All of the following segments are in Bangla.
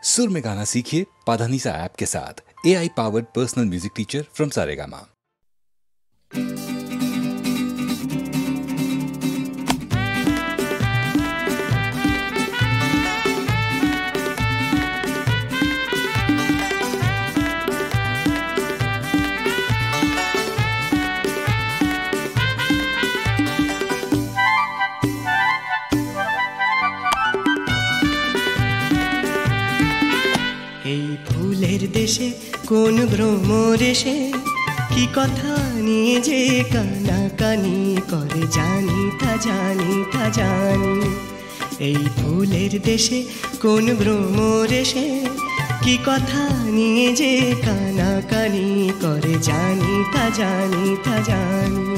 सुर में गाना सीखिए पाधानीसा ऐप के साथ। AI powered personal music teacher from Saregama. দেশে কোন ভ্রমরেশে কি কথা নিয়ে যে কানাকানি করে জানি তা জানি তা জানি। এই ফুলের দেশে কোন ভ্রমরেশে কি কথা নিয়ে যে কানাকানি করে জানি তা জানি তা জানি।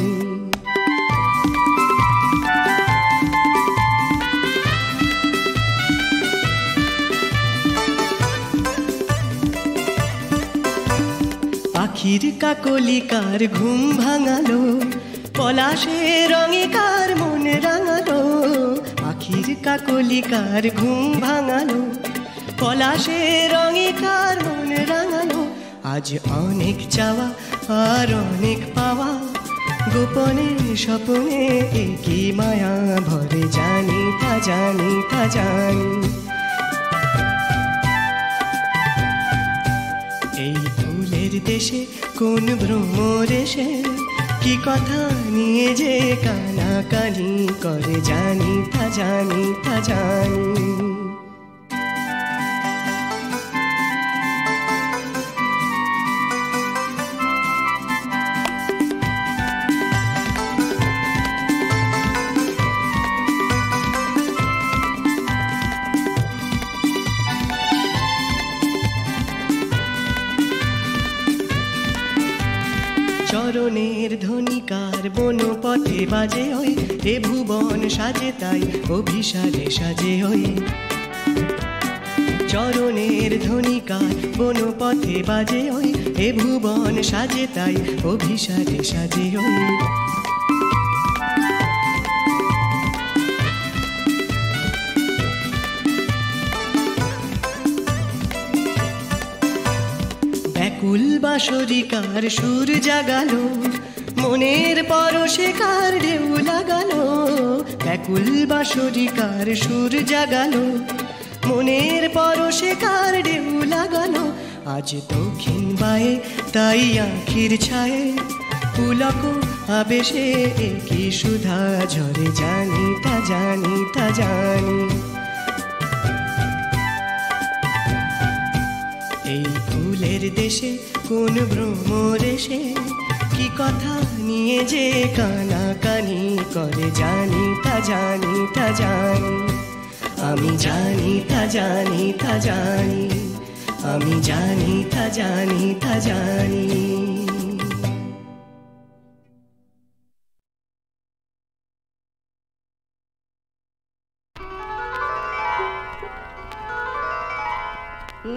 পাখির কাকলি কার ঘুম ভাঙালো, পলাশে রঙে কার মন রাঙালো। পাখির কাকলি কার ঘুম ভাঙালো, পলাশে রঙে কার মন রাঙালো। আজ অনেক চাওয়া আর অনেক পাওয়া, গোপনে স্বপনে একই মায়া ভরে জানি তা জানি তা জানি। এই ফুলের দেশে কোন ভ্রমরেশে কি কথা নিয়ে যে কানাকানি করে জানি তা জানি তা জানি। চরণের ধ্বনিকার বনপথে বাজে ওই, এ ভুবন সাজে তাই অভিসারে সাজে ওই। চরণের ধ্বনিকার বনপথে বাজে ওই, এ ভুবন সাজে তাই অভিসারে সাজে ওই। ব্যাকুল বাঁশরিকার সুর জাগালো, মনের পরশে কার ঢেউ লাগালো। ব্যাকুল বাঁশরিকার সুর জাগালো, মনের পরশে কার ঢেউ লাগালো। আজ দক্ষিণ বায়ে তাই আঁখির ছায়ে, পুলক আবেশে একই সুধা ঝরে জানি তা জানি তা জানি। এই ফুলের দেশে কোন ভ্রমরেশে কি কথা নিয়ে যে কানাকানি করে জানি তা জানি তা জানি। আমি জানি তা জানি তা জানি, আমি জানি তা জানি তা জানি।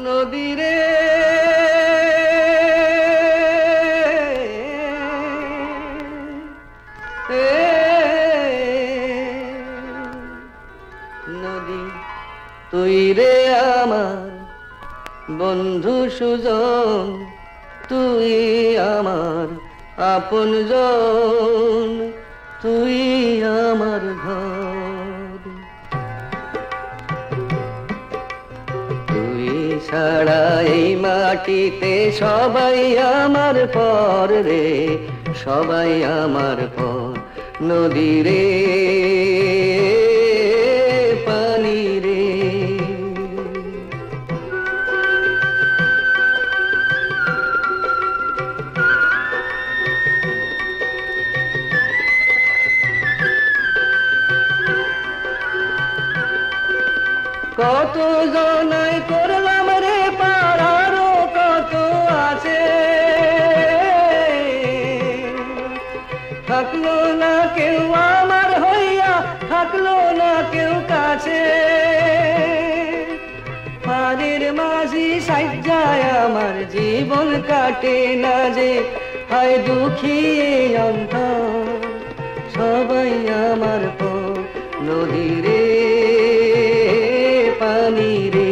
নদীরে নদী তুই রে আমার বন্ধু সুজন, তুই আমার আপনজন, তুই আমার ঘর। তুই ছাড়া এই মাটিতে সবাই আমার পর রে, সবাই আমার পর। নদী রে পানি রে, কত জনাই করলাম রে পাড়ারও কত আছে, থাকলো না কেউ আমার হইয়া, থাকলো না কেউ কাছে। পাড়ের মাঝি সাজ্জায় আমার জীবন কাটে না যে, হায় দুঃখী অন্তর সবাই আমার পর। নদী রে পানি রে,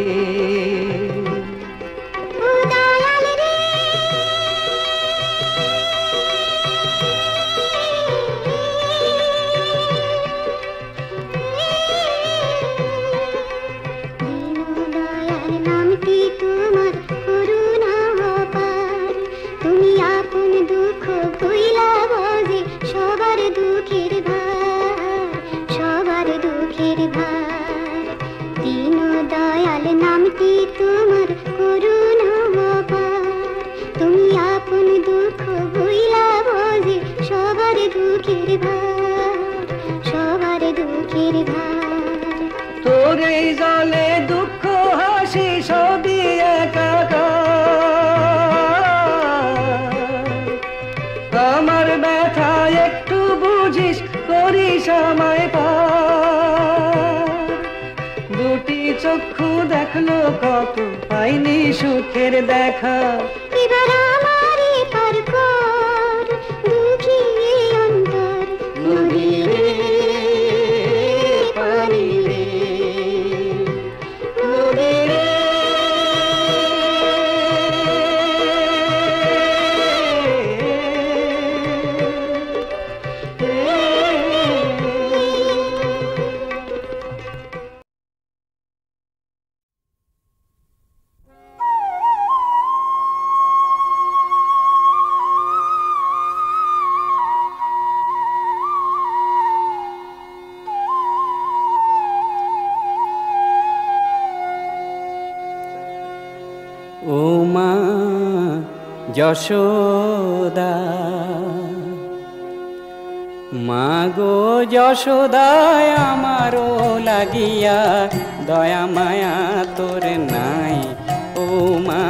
নামটি তোমার করুণা অপার, তুমি আপন দুঃখ বইলা বোঝে সবার দুঃখের ভার, সবার দুঃখের ভার। তোর এই জলে দুঃখ হাসি সবই একাকার, আমার ব্যথা একটু বুঝিস করিস আমায় পার। দুটি চক্ষু দেখলো কত পাইনি সুখের দেখা, এবার আমারে পার কর দুঃখী অন্তর, নদী রে পানি রে, নদী রে। ও মা যশোদা, মা গো যশোদায় আমারও লাগিয়া দয়া মায়া তোর নাই। ও মা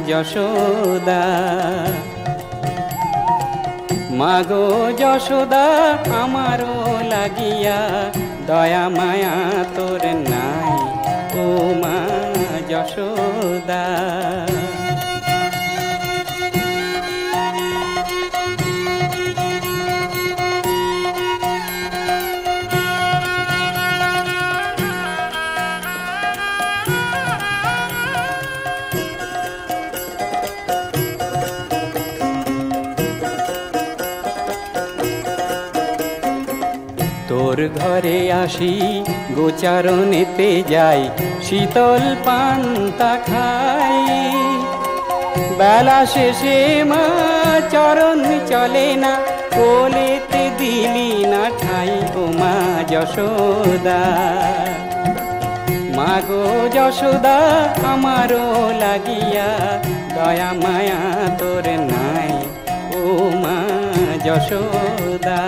যশোদা, মা গো যশোদা আমারও লাগিয়া দয়া মায়া তোর নাই। ও মা যশোদা, তোর ঘরে আসি গোচারণেতে যাই, শীতল পান্তা খাই। বেলা শেষে মা চরণ চলে না, কোলেতে দিলি না ঠাই। ও মা যশোদা, মা গো যশোদা আমারও লাগিয়া দয়া মায়া তোর নাই। ও মা যশোদা,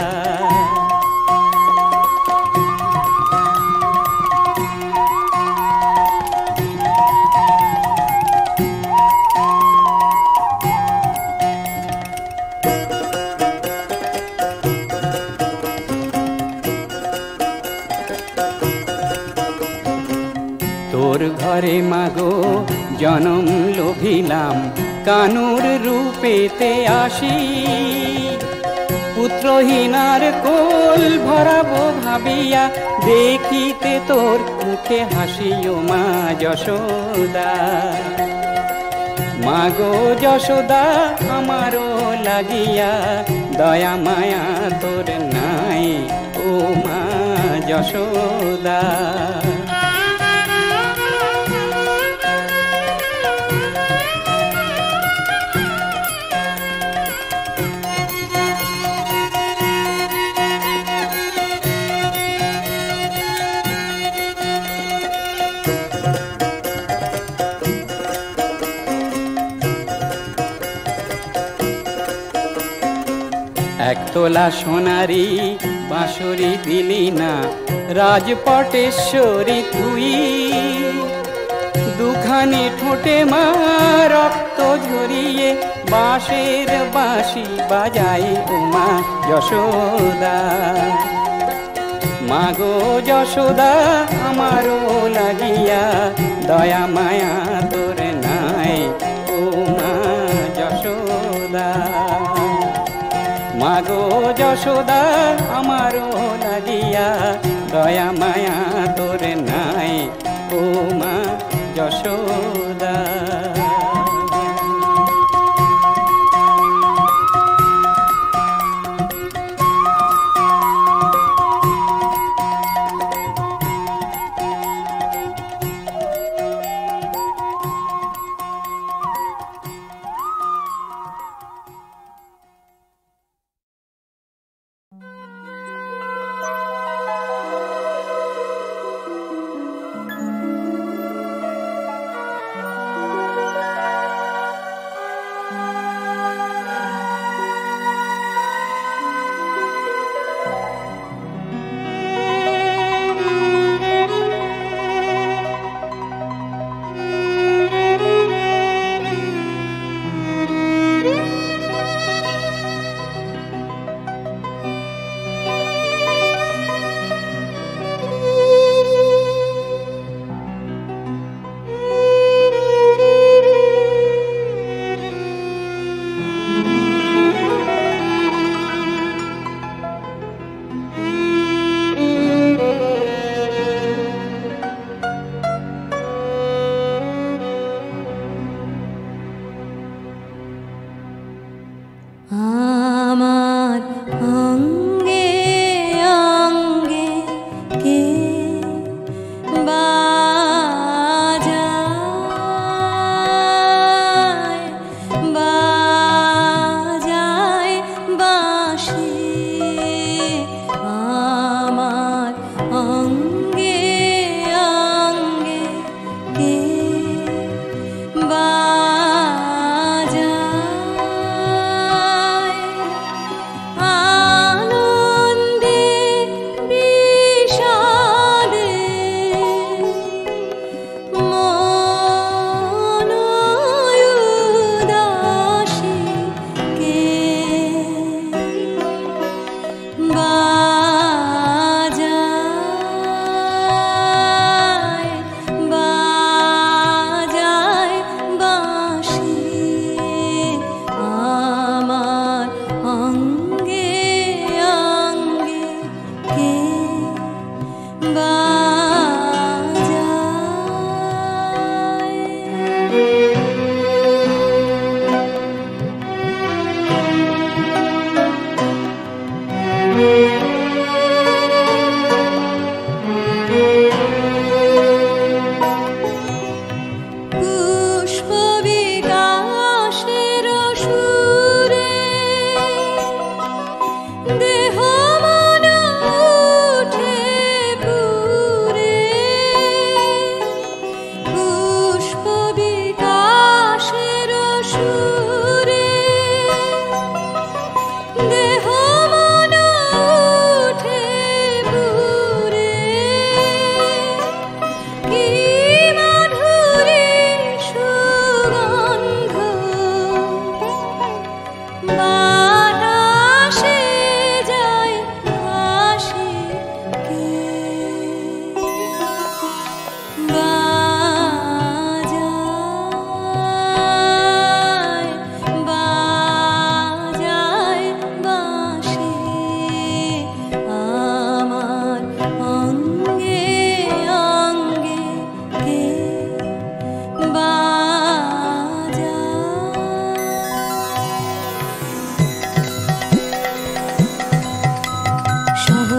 তোর ঘরে মাগো জনম লোভিলাম, কানুর রূপেতে আসি। পুত্রহীনার কোল ভরাবো ভাবিয়া, দেখিতে তোর মুখে হাসি। ও মা যশোদা, মা গো যশোদা আমারও লাগিয়া দয়া মায়া তোর নাই। ও মা যশোদা, একতলা সোনারি বাঁশরি দিলি না, রাজপটেশ্বরী তুই। দুখানি ঠোঁটে মা রক্ত ঝরিয়ে বাঁশের বাঁশি বাজাই। ও মা যশোদা, মা গো যশোদা আমারও লাগিয়া দয়া মায়া তোর নাই। ও মা যশোদা, মা গো যশোদা আমারও লাগিয়া দয়া মায়া তোর নাই। ও মা যশোদা,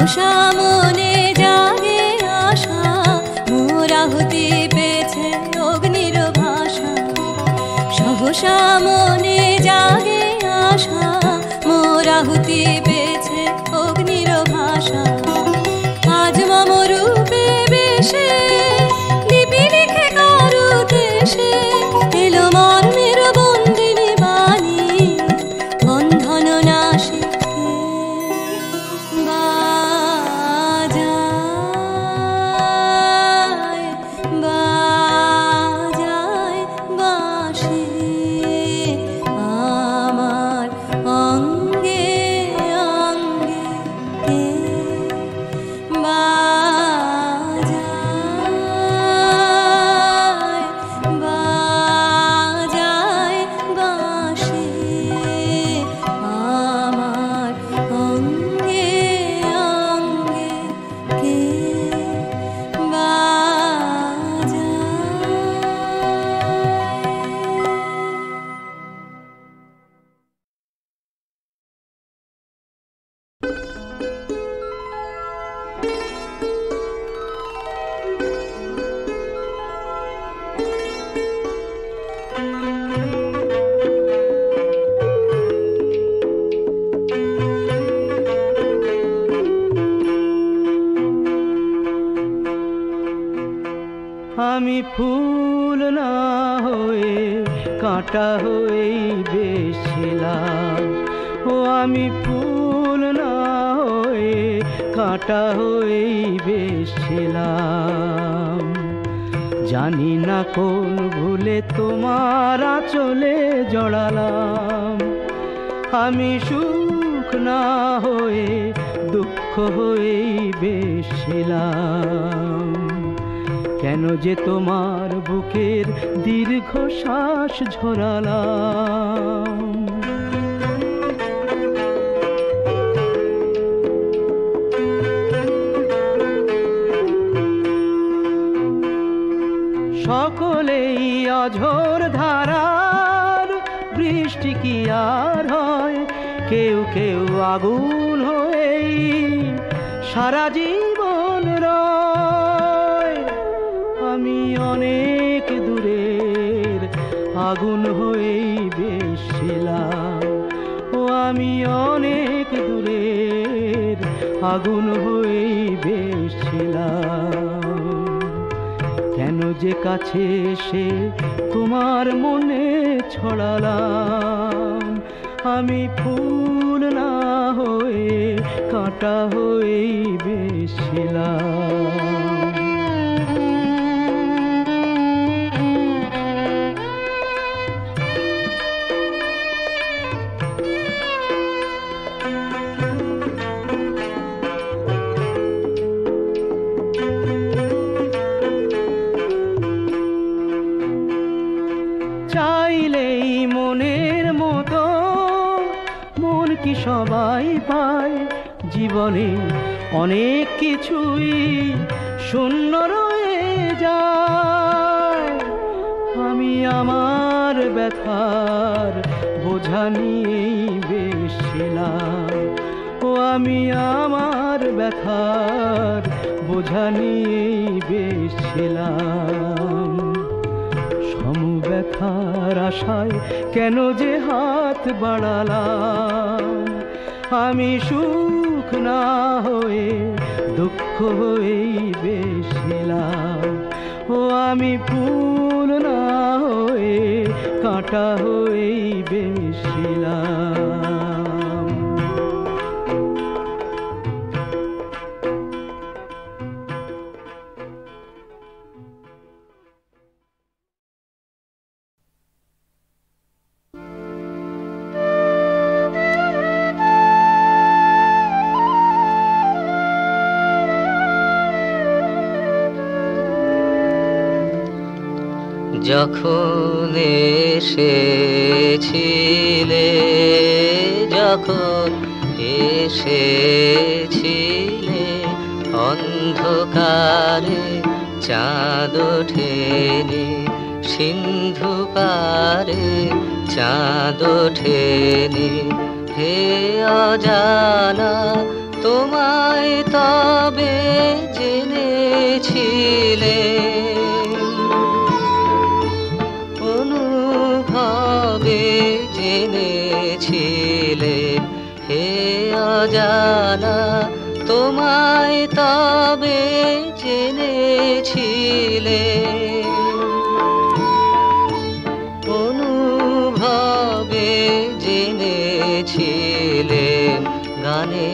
সহসা মনে জাগে আশা, মোরাহুতি পেয়েছে অগ্নির ভাষা। সহসা মনে জাগে আশা, মোরাহুতি পেয়েছে অগ্নির ভাষা। আজ মম রূপে বেশে লিপি লিখে কারু দেশে এলো মর্মের বন্দিনী বাণী, বন্ধন নাশে বাজায় বাজায় বাঁশি আমার অঙ্গে অঙ্গে বাজায় বাজায় বাঁশি আমার অঙ্গে অঙ্গে কে বাজায়। আমি ফুল না হয়ে কাঁটা হয়েই বেশিলাম, ও আমি ফুল না হয়ে কাঁটা হয়েই বেশিলাম। জানি না কোন ভুলে তোমার আঁচলে জড়ালাম। আমি সুখ না হয়ে দুঃখ হয়েই বেশিলাম। কেন যে তোমার বুকের দীর্ঘ শ্বাস ঝরালাম। সকলেই অঝোর ধারার বৃষ্টি কি আর হয়, কেউ কেউ আগুন হয়েই সারা জীবন রয়। আমি অনেক দূরের আগুন হয়েই বেশিলাম, ও আমি অনেক দূরের আগুন হয়েই বেশিলাম। কেন যে কাছে এসে তোমার মনে ছড়ালাম। আমি ফুল না হয়ে কাঁটা হয়েই বেশিলাম। চাইলেই মনের মতো মন কি সবাই পায়, জীবনে অনেক কিছুই শূন্য রয়ে যায়। আমি আমার ব্যথার বোঝা নিয়েই বেশিলাম, ও আমি আমার ব্যথার বোঝা নিয়েই বেশিলাম। সমব্যথার আশায় কেন যে হাত বাড়ালাম। আমি সুখ না হয়ে দুঃখ হয়েই বেশিলাম, ও আমি ফুল না হয়ে কাঁটা হয়েই বেশিলাম। যখন এসেছিলে, যখন এসেছিলে অন্ধকারে চাঁদ ওঠেনি, সিন্ধু পারে চাঁদ ওঠেনি। হে অজানা তোমায় তবে জেনেছিলে, অনুভবে জেনেছিলে, হে অজানা তোমায় তবে জেনেছিলে, অনুভবে জেনেছিলে। গানে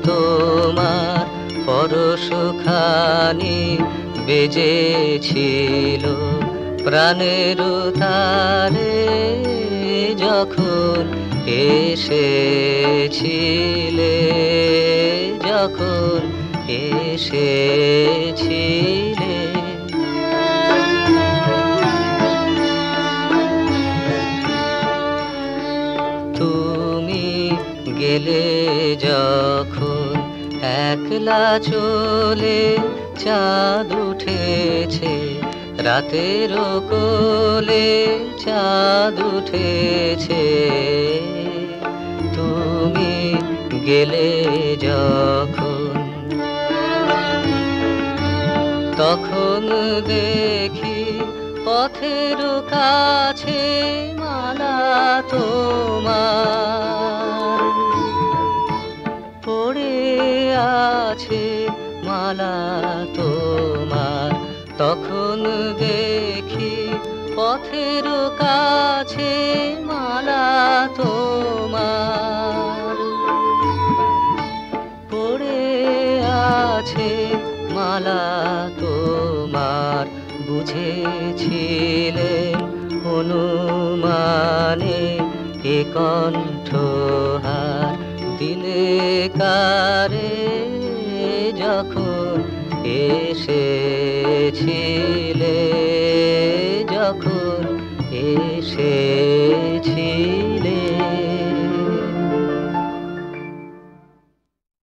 তোমার পরশখানি বেজেছিল প্রাণের তারে, যখন এসেছিলে, যখন এসেছিলে। তুমি গেলে যখন একলা চলে, চাঁদ উঠেছে রাতের কোলে, চাঁদ উঠেছে। তুমি গেলে যখন, তখন দেখি পথের কাছে মালা তোমার পড়ে আছে, মালা তোমার। তখন দেখি পথের কাছে মালা তোমার পড়ে আছে, মালা তোমার। বুঝেছিলেন অনুমানে এ কণ্ঠহার দিলে কারে, যখন এসেছিলে, যখন এসেছিলে।